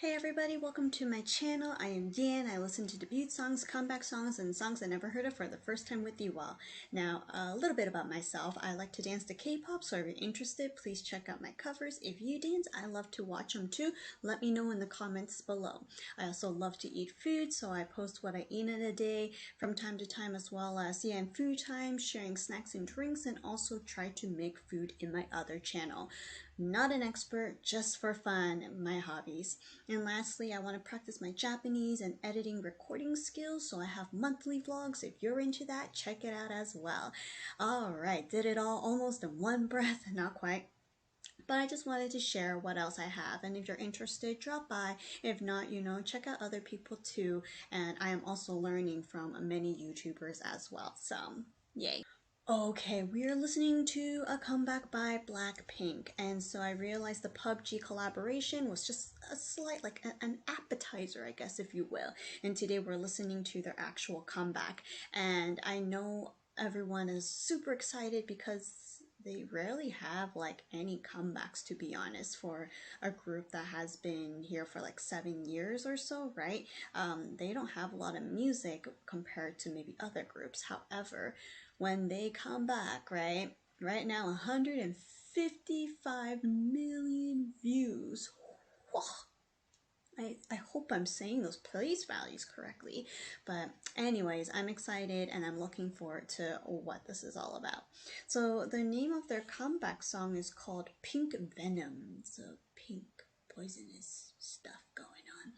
Hey everybody, welcome to my channel. I am Yan. I listen to debut songs, comeback songs, and songs I never heard of for the first time with you all. Now, a little bit about myself. I like to dance to K-pop, so if you're interested, please check out my covers. If you dance, I love to watch them too. Let me know in the comments below. I also love to eat food, so I post what I eat in a day from time to time, as well as Yan Food Time, sharing snacks and drinks, and also try to make food in my other channel. Not an expert, just for fun, my hobbies. And lastly, I want to practice my Japanese and editing recording skills, so I have monthly vlogs. If you're into that, check it out as well. Alright, did it all almost in one breath, not quite. But I just wanted to share what else I have, and if you're interested, drop by. If not, check out other people too, and I am also learning from many YouTubers as well, so yay. Okay, we are listening to a comeback by BlackPink, and so I realized the PUBG collaboration was just a slight, like an appetizer, I guess, if you will. And today we're listening to their actual comeback, and I know everyone is super excited because they rarely have like any comebacks, to be honest, for a group that has been here for like 7 years or so, right? They don't have a lot of music compared to maybe other groups. However, when they come back, right now 155 million views. I hope I'm saying those place values correctly, but anyways, I'm excited and I'm looking forward to what this is all about. So the name of their comeback song is called Pink Venom. So pink poisonous stuff going on.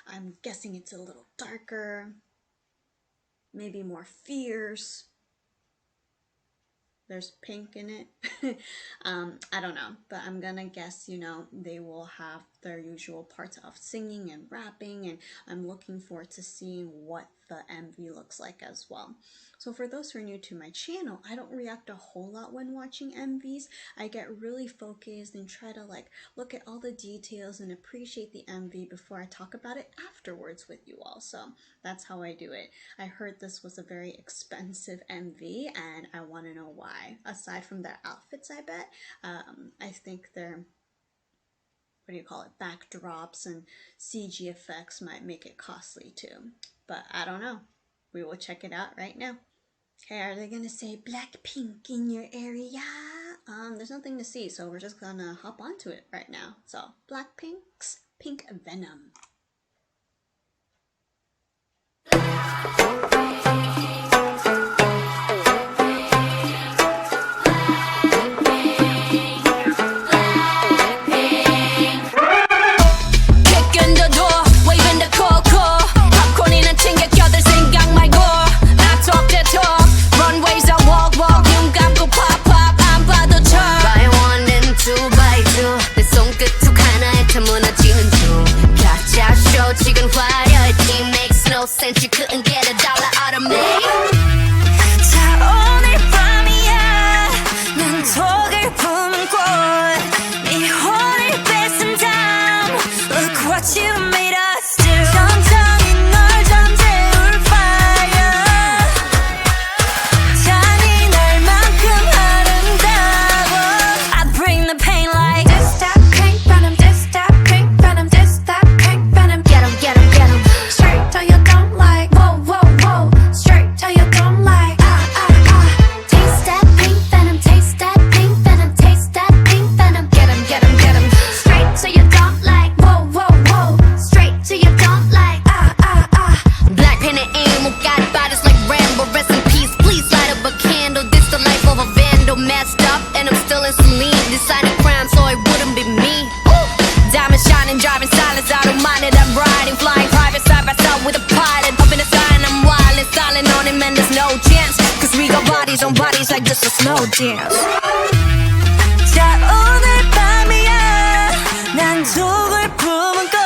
I'm guessing it's a little darker, maybe more fierce. There's pink in it. I don't know, but I'm gonna guess, they will have their usual parts of singing and rapping, and I'm looking forward to seeing what the MV looks like as well. So for those who are new to my channel, I don't react a whole lot when watching MVs. I get really focused and try to look at all the details and appreciate the MV before I talk about it afterwards with you all. So that's how I do it. I heard this was a very expensive MV, and I want to know why. Aside from their outfits, I bet. I think their backdrops and CG effects might make it costly too. But I don't know. We will check it out right now. Okay, are they gonna say BlackPink in your area? There's nothing to see, so we're just gonna hop onto it right now. So, BlackPink's Pink Venom. Since you couldn't get $1 out of me. 자, 오늘 밤이야. 난 독을 품은 꽃. 네 혼을 뺏은 다음. Look what you made us do. 천천히 널 잠재울 fire. 잔인할만큼 아름다워. I bring the pain like this that pink venom, this that pink venom, this that pink venom. Get 'em, get 'em, get 'em. Straight to your messed up and I'm still in saline. Deciding crime so it wouldn't be me. Diamond shining, driving silence. I don't mind it. I'm riding, flying private side by side with a pilot. Up in the sky and I'm wild and styling on him, and there's no chance. Cause we got bodies on bodies like just a slow dance. 자, 오늘 밤이야. 난 독을 품은 꽃.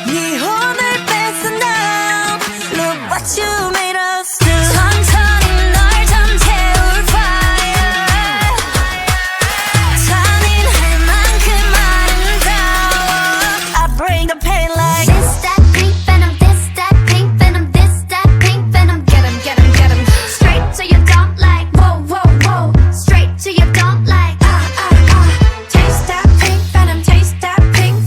네 혼을 뺏은 다음. Look what you made us do. 천천히 널 잠재울 fire. 잔인할 만큼 아름다워. I bring the pain like this that pink venom, this that pink venom, this that pink venom. Get 'em, get 'em, get 'em. Straight to your don't like, whoa, whoa, whoa. Straight to your don't like, Taste that pink venom, taste that pink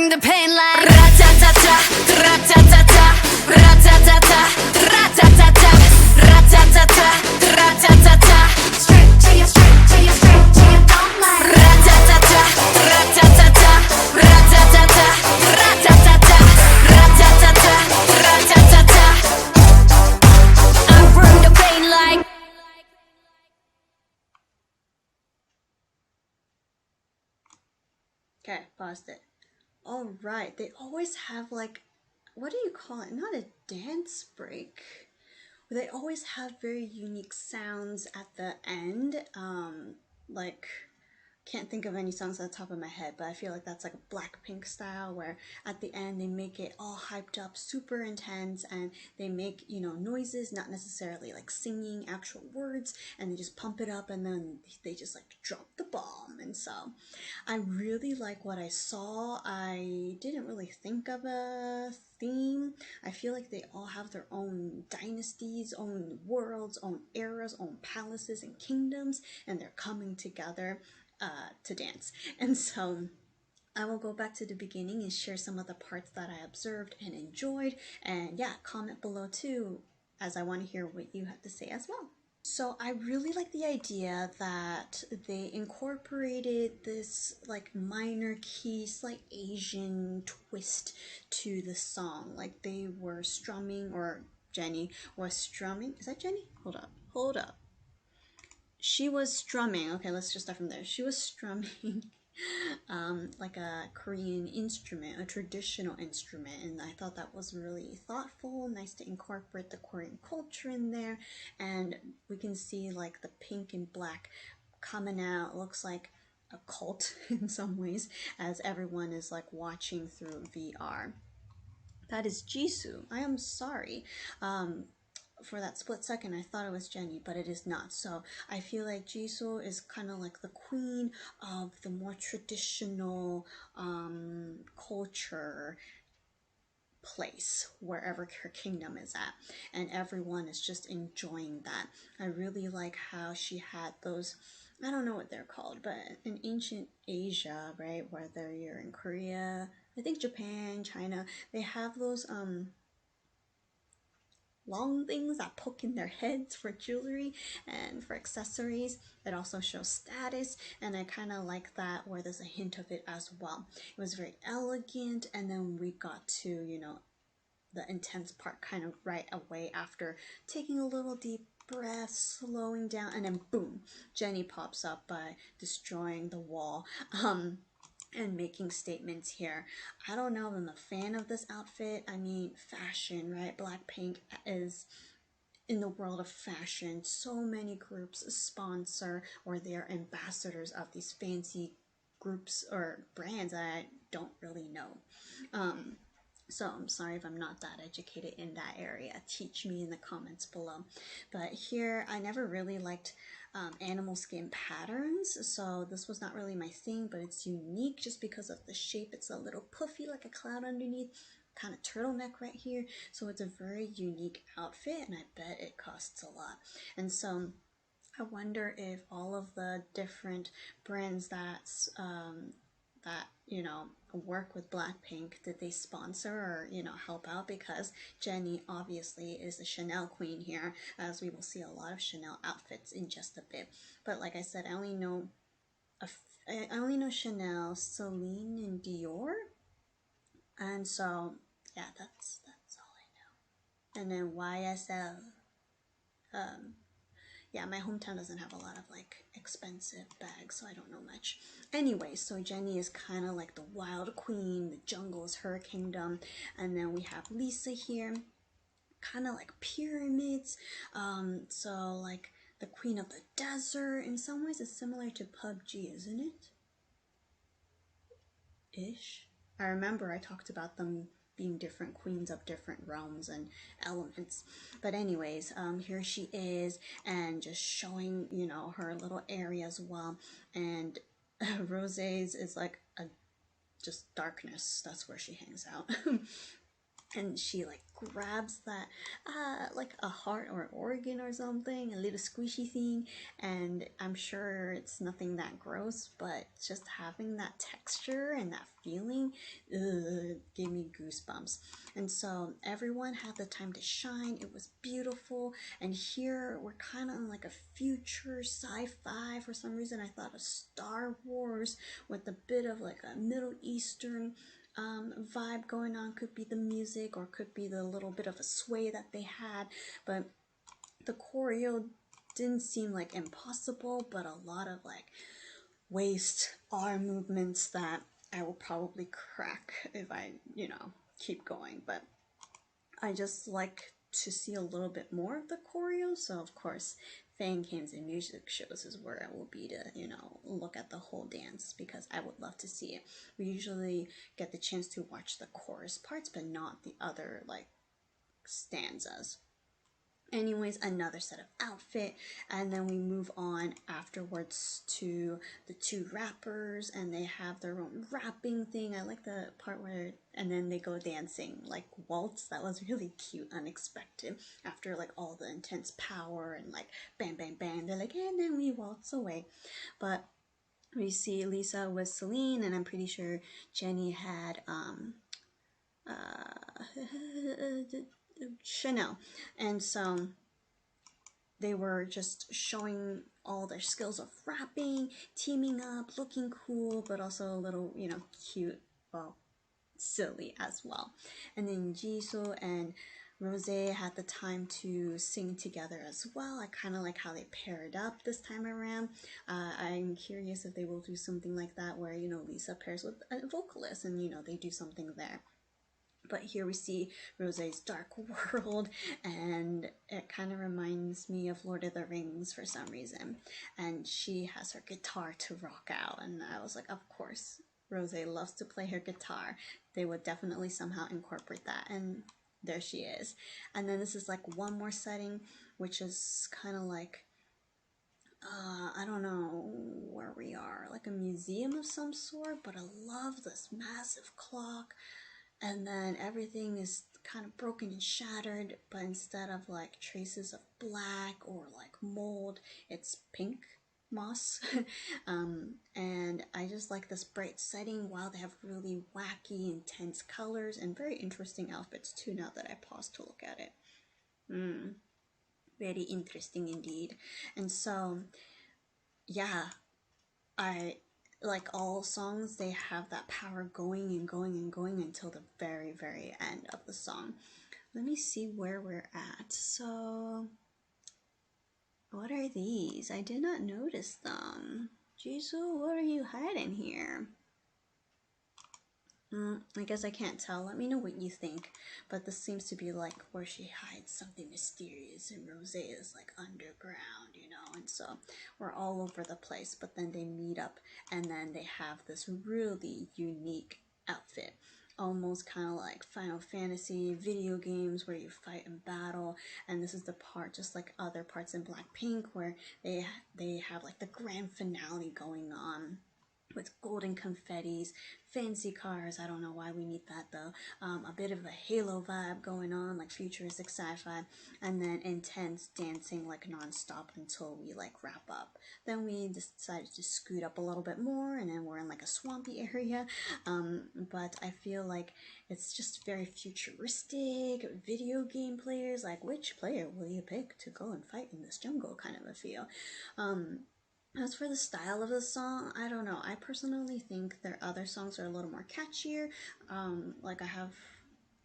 bring the pain like ra-ta-ta-ta, ra-ta-ta-ta, ra-ta-ta-ta, ra-ta-ta-ta, ra-ta-ta-ta, ra-ta-ta-ta. Straight to you, straight to you, straight to you, don't lie. Ra-ta-ta-ta, ra-ta-ta-ta, ra-ta-ta-ta, ra-ta-ta-ta, ra-ta-ta-ta, ra-ta-ta-ta. I bring the pain like. Okay, paused it. All right, they always have like, what do you call it? Not a dance break. They always have very unique sounds at the end. Like, can't think of any songs at the top of my head, but I feel like that's like a BlackPink style where at the end they make it all hyped up, super intense, and they make, you know, noises, not necessarily like singing actual words, and they just pump it up and then they just like drop the bomb. And so I really like what I saw. I didn't really think of a theme. I feel like they all have their own dynasties, own worlds, own eras, own palaces and kingdoms, and they're coming together to dance. And so I will go back to the beginning and share some of the parts that I observed and enjoyed. And yeah, comment below too, as I want to hear what you have to say as well. So I really like the idea that they incorporated this like minor key, slight Asian twist to the song. Like they were strumming, or Jenny was strumming. Is that Jenny? Hold up, hold up. She was strumming. Okay, let's just start from there. She was strumming like a Korean instrument, a traditional instrument, and I thought that was really thoughtful, nice to incorporate the Korean culture in there. And we can see like the pink and black coming out. It looks like a cult in some ways, as everyone is like watching through VR. That is Jisoo. I am sorry. For that split second, I thought it was Jenny, but it is not. So I feel like Jisoo is kind of like the queen of the more traditional culture place, wherever her kingdom is at, and everyone is just enjoying that. I really like how she had those, I don't know what they're called, but in ancient Asia, right, whether you're in Korea, I think Japan, China, they have those long things that poke in their heads for jewelry and for accessories. It also shows status, and I kind of like that where there's a hint of it as well. It was very elegant, and then we got to, you know, the intense part kind of right away after taking a little deep breath, slowing down, and then boom, Jenny pops up by destroying the wall. And making statements here. I don't know if I'm a fan of this outfit. I mean, fashion, right? BlackPink is in the world of fashion. So many groups sponsor or they're ambassadors of these fancy groups or brands that I don't really know. So I'm sorry if I'm not that educated in that area. Teach me in the comments below. But here, I never really liked animal skin patterns, so this was not really my thing, but it's unique just because of the shape. It's a little puffy like a cloud underneath, kind of turtleneck right here. So it's a very unique outfit, and I bet it costs a lot. And so I wonder if all of the different brands that you know work with BlackPink, did they sponsor or, you know, help out? Because Jenny obviously is the Chanel queen here, as we will see a lot of Chanel outfits in just a bit. But like I said, I only know Chanel, Celine, and Dior, and so yeah, that's all I know. And then YSL. Yeah, my hometown doesn't have a lot of like expensive bags, so I don't know much. Anyway, so Jenny is kind of like the wild queen, the jungle is her kingdom, and then we have Lisa here, kind of like pyramids, so like the queen of the desert. In some ways it's similar to PUBG, isn't it? Ish. I remember I talked about them being different queens of different realms and elements. But anyways, here she is, and just showing, you know, her little area as well. And Rose's is like a just darkness. That's where she hangs out. and she like grabs that like a heart or organ or something, a little squishy thing, and I'm sure it's nothing that gross, but just having that texture and that feeling gave me goosebumps. And so everyone had the time to shine. It was beautiful, and here we're kind of in like a future sci-fi. For some reason I thought of Star Wars with a bit of like a Middle Eastern vibe going on. Could be the music or could be the little bit of a sway that they had, but the choreo didn't seem like impossible, but a lot of like waist arm movements that I will probably crack if I, keep going. But I just like to see a little bit more of the choreo. So of course, fan cams and music shows is where I will be to, look at the whole dance because I would love to see it. We usually get the chance to watch the chorus parts, but not the other like stanzas. Anyways, another set of outfit, and then we move on afterwards to the two rappers, and they have their own rapping thing. I like the part where, and then they go dancing like waltz. That was really cute, unexpected. After like all the intense power and like bang bang bang, they're like, and then we waltz away. But we see Lisa with Celine, and I'm pretty sure Jenny had Chanel. And so they were just showing all their skills of rapping, teaming up, looking cool, but also a little, cute, well, silly as well. And then Jisoo and Rose had the time to sing together as well. I kind of like how they paired up this time around. I'm curious if they will do something like that where, Lisa pairs with a vocalist and, they do something there. But here we see Rose's Dark World, and it kind of reminds me of Lord of the Rings for some reason. And she has her guitar to rock out, and I was like, of course, Rose loves to play her guitar. They would definitely somehow incorporate that, and there she is. And then this is like one more setting, which is kind of like I don't know where we are, like a museum of some sort, but I love this massive clock, and then everything is kind of broken and shattered, but instead of like traces of black or like mold, it's pink moss. And I just like this bright setting. Wow, they have really wacky, intense colors and very interesting outfits too, now that I pause to look at it. Very interesting indeed. And so, yeah, I like all songs, they have that power going and going and going until the very, very end of the song. Let me see where we're at. So, what are these? I did not notice them. Jisoo, what are you hiding here? I guess I can't tell. Let me know what you think. But this seems to be like where she hides something mysterious, and Rose is like underground, and so we're all over the place. But then they meet up, and then they have this really unique outfit. Almost kind of like Final Fantasy video games where you fight and battle, and this is the part, just like other parts in BlackPink, where they have like the grand finale going on with golden confettis, fancy cars. I don't know why we need that though. A bit of a Halo vibe going on, like futuristic sci-fi, and then intense dancing like non-stop until we like wrap up. Then we decided to scoot up a little bit more, and then we're in like a swampy area. But I feel like it's just very futuristic. Video game players, like which player will you pick to go and fight in this jungle kind of a feel. As for the style of the song, I don't know. I personally think their other songs are a little more catchier. Like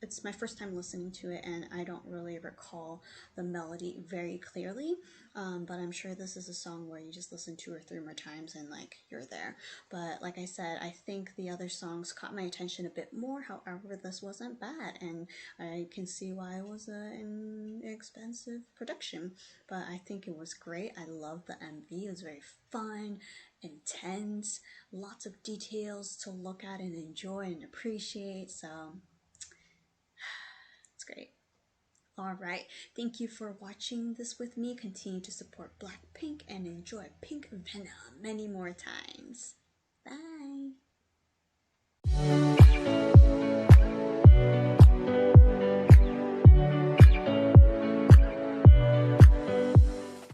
it's my first time listening to it, and I don't really recall the melody very clearly. But I'm sure this is a song where you just listen 2 or 3 more times and like you're there. But like I said, I think the other songs caught my attention a bit more. However, this wasn't bad, and I can see why it was an expensive production. But I think it was great. I love the MV. It was very fun, intense, lots of details to look at and enjoy and appreciate. So it's great. Alright, thank you for watching this with me. Continue to support BlackPink and enjoy Pink Venom many more times. Bye!